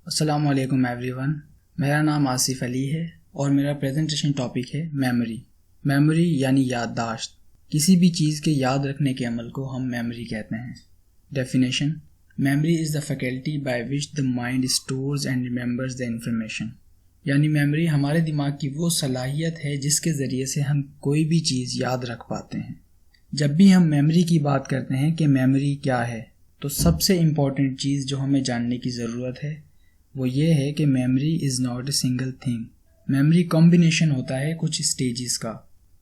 अस्सलाम वालेकुम एवरीवन। मेरा नाम आसिफ अली है और मेरा प्रेजेंटेशन टॉपिक है मेमोरी। मेमोरी यानी याददाश्त। किसी भी चीज़ के याद रखने के अमल को हम मेमोरी कहते हैं। Definition: memory is the faculty by which the mind stores and remembers the information. यानी मेमोरी हमारे दिमाग की वो सलाहियत है जिसके ज़रिए से हम कोई भी चीज़ याद रख पाते हैं। जब भी हम मेमोरी की बात करते हैं कि मेमोरी क्या है, तो सबसे इम्पॉर्टेंट चीज़ जो हमें जानने की ज़रूरत है वो ये है कि memory is not a single thing. Memory combination होता है कुछ स्टेजेस का,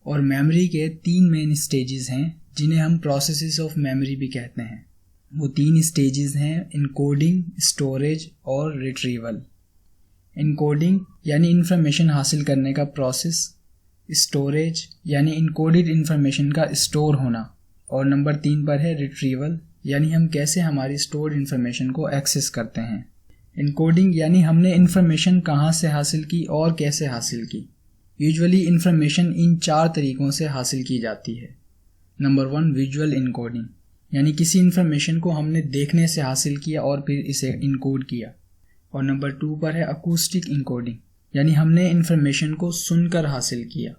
और मेमोरी के 3 मेन स्टेजेस हैं जिन्हें हम प्रोसेसेस ऑफ मेमोरी भी कहते हैं। वो 3 स्टेजेस हैं इनकोडिंग, स्टोरेज और रिट्रीवल। इनकोडिंग यानी इन्फॉर्मेशन हासिल करने का प्रोसेस, स्टोरेज यानी इनकोडेड इन्फॉर्मेशन का स्टोर होना, और नंबर 3 पर है रिट्रीवल यानी हम कैसे हमारी स्टोर्ड इन्फॉर्मेशन को एक्सेस करते हैं। इनकोडिंग यानी हमने इन्फॉर्मेशन कहाँ से हासिल की और कैसे हासिल की। यूजुअली इन्फॉर्मेशन इन 4 तरीक़ों से हासिल की जाती है। नंबर 1 विजुअल इनकोडिंग, यानी किसी इन्फॉर्मेशन को हमने देखने से हासिल किया और फिर इसे इनकोड किया। और नंबर 2 पर है अकूस्टिक इनकोडिंग, यानी हमने इन्फॉर्मेशन को सुनकर हासिल किया।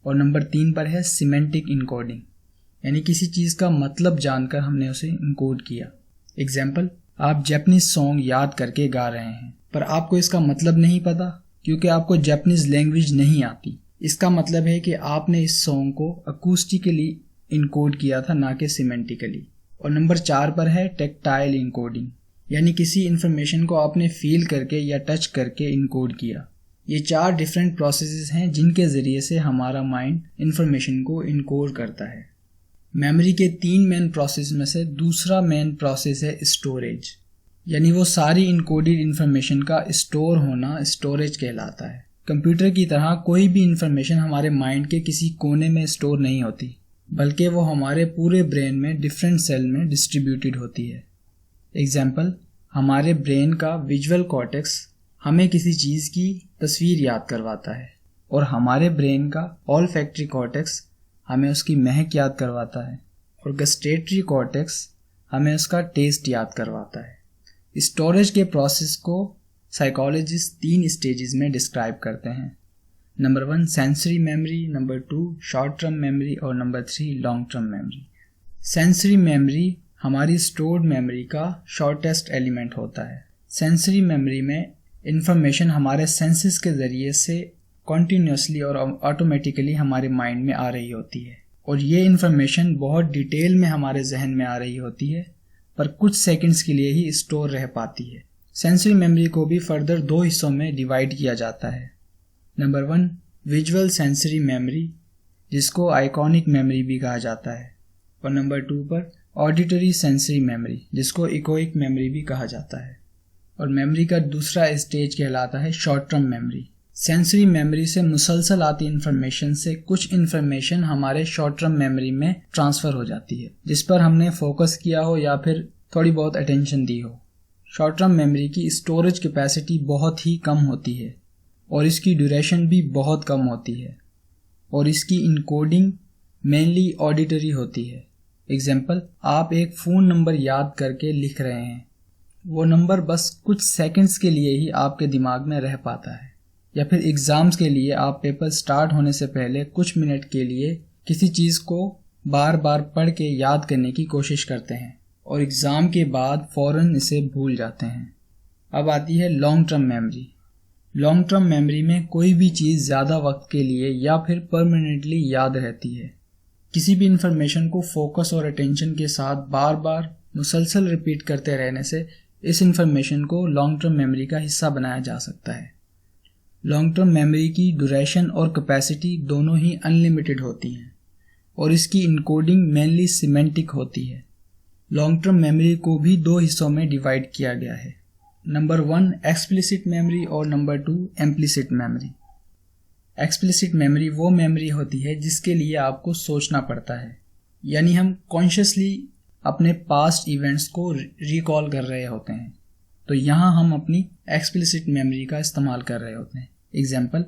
और नंबर 3 पर है सिमेंटिक इनकोडिंग, यानी किसी चीज़ का मतलब जानकर हमने उसे इनकोड किया। एग्जाम्पल: आप जैपनीज सॉन्ग याद करके गा रहे हैं, पर आपको इसका मतलब नहीं पता क्योंकि आपको जैपनीज लैंग्वेज नहीं आती। इसका मतलब है कि आपने इस सॉन्ग को अकूस्टिकली इनकोड किया था, ना कि सिमेंटिकली। और नंबर 4 पर है टेक्टाइल इनकोडिंग, यानी किसी इन्फॉर्मेशन को आपने फील करके या टच करके इनकोड किया। ये 4 डिफरेंट प्रोसेसेस हैं जिनके ज़रिए से हमारा माइंड इन्फॉर्मेशन को इनकोड करता है। मेमोरी के 3 मेन प्रोसेस में से दूसरा मेन प्रोसेस है स्टोरेज, यानी वो सारी इनकोडेड इन्फॉर्मेशन का स्टोर होना स्टोरेज कहलाता है। कंप्यूटर की तरह कोई भी इन्फॉर्मेशन हमारे माइंड के किसी कोने में स्टोर नहीं होती, बल्कि वो हमारे पूरे ब्रेन में डिफरेंट सेल में डिस्ट्रीब्यूटेड होती है। एग्जाम्पल: हमारे ब्रेन का विजुअल कॉर्टेक्स हमें किसी चीज़ की तस्वीर याद करवाता है, और हमारे ब्रेन का ऑल्फैक्टरी कॉर्टेक्स हमें उसकी महक याद करवाता है, और गस्टेटरी कॉर्टेक्स हमें उसका टेस्ट याद करवाता है। स्टोरेज के प्रोसेस को साइकोलॉजिस्ट 3 स्टेजेस में डिस्क्राइब करते हैं। Number 1 sensory memory, number 2 short term memory और number 3 long term memory. Sensory memory हमारी स्टोर्ड मेमोरी का शॉर्टेस्ट एलिमेंट होता है। सेंसरी मेमोरी में इंफॉर्मेशन हमारे सेंसेस के ज़रिए से कॉन्टीन्यूसली और ऑटोमेटिकली हमारे माइंड में आ रही होती है, और ये इन्फॉर्मेशन बहुत डिटेल में हमारे जहन में आ रही होती है, पर कुछ सेकंड्स के लिए ही स्टोर रह पाती है। सेंसरी मेमोरी को भी फर्दर 2 हिस्सों में डिवाइड किया जाता है। नंबर 1 विजुअल सेंसरी मेमोरी, जिसको आइकॉनिक मेमोरी भी कहा जाता है, और नंबर 2 पर ऑडिटरी सेंसरी मेमोरी, जिसको इकोइक मेमोरी भी कहा जाता है। और मेमोरी का दूसरा स्टेज कहलाता है short term memory. Sensory memory से मुसलसल आती इन्फॉर्मेशन से कुछ इन्फॉर्मेशन हमारे शॉर्ट टर्म मेमोरी में ट्रांसफ़र हो जाती है, जिस पर हमने फोकस किया हो या फिर थोड़ी बहुत अटेंशन दी हो। शॉर्ट टर्म मेमोरी की स्टोरेज कैपेसिटी बहुत ही कम होती है, और इसकी ड्यूरेशन भी बहुत कम होती है, और इसकी इनकोडिंग मेनली ऑडिटरी होती है। एग्जाम्पल: आप एक फ़ोन नंबर याद करके लिख रहे हैं, वो नंबर बस कुछ सेकंड्स के लिए ही आपके दिमाग में रह पाता है। या फिर एग्ज़ाम्स के लिए आप पेपर स्टार्ट होने से पहले कुछ मिनट के लिए किसी चीज़ को बार बार पढ़ के याद करने की कोशिश करते हैं, और एग्ज़ाम के बाद फ़ौरन इसे भूल जाते हैं। अब आती है long term memory. Long term memory में कोई भी चीज़ ज़्यादा वक्त के लिए या फिर परमानेंटली याद रहती है। किसी भी इन्फॉर्मेशन को फोकस और अटेंशन के साथ बार बार मुसलसल रिपीट करते रहने से इस इन्फॉर्मेशन को लॉन्ग टर्म मेमोरी का हिस्सा बनाया जा सकता है। लॉन्ग टर्म मेमोरी की ड्यूरेशन और कैपेसिटी दोनों ही अनलिमिटेड होती हैं, और इसकी इनकोडिंग मेनली सिमेंटिक होती है। लॉन्ग टर्म मेमोरी को भी 2 हिस्सों में डिवाइड किया गया है। नंबर 1 एक्सप्लिसिट मेमोरी और number 2 implicit memory. Explicit memory वो मेमोरी होती है जिसके लिए आपको सोचना पड़ता है, यानी हम कॉन्शियसली अपने पास्ट इवेंट्स को रिकॉल कर रहे होते हैं, तो यहाँ हम अपनी एक्सप्लिसिट मेमोरी का इस्तेमाल कर रहे होते हैं। एग्जाम्पल: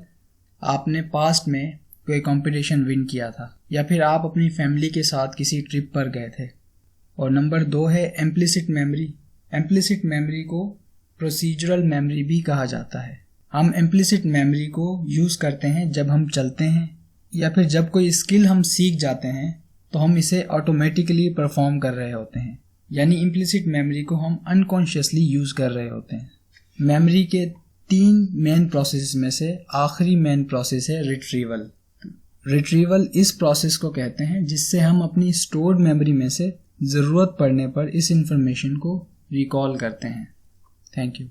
आपने पास्ट में कोई कंपटीशन विन किया था, या फिर आप अपनी फैमिली के साथ किसी ट्रिप पर गए थे। और नंबर 2 है इम्प्लिसिट मेमोरी। इम्प्लिसिट मेमोरी को प्रोसीजरल मेमोरी भी कहा जाता है। हम इम्प्लिसिट मेमोरी को यूज़ करते हैं जब हम चलते हैं या फिर जब कोई स्किल हम सीख जाते हैं तो हम इसे ऑटोमेटिकली परफॉर्म कर रहे होते हैं, यानी इम्प्लिसिट मेमोरी को हम अनकॉन्शियसली यूज़ कर रहे होते हैं। मेमोरी के 3 मेन प्रोसेस में से आखिरी मेन प्रोसेस है रिट्रीवल। रिट्रीवल इस प्रोसेस को कहते हैं जिससे हम अपनी स्टोर्ड मेमोरी में से ज़रूरत पड़ने पर इस इंफॉर्मेशन को रिकॉल करते हैं। Thank you.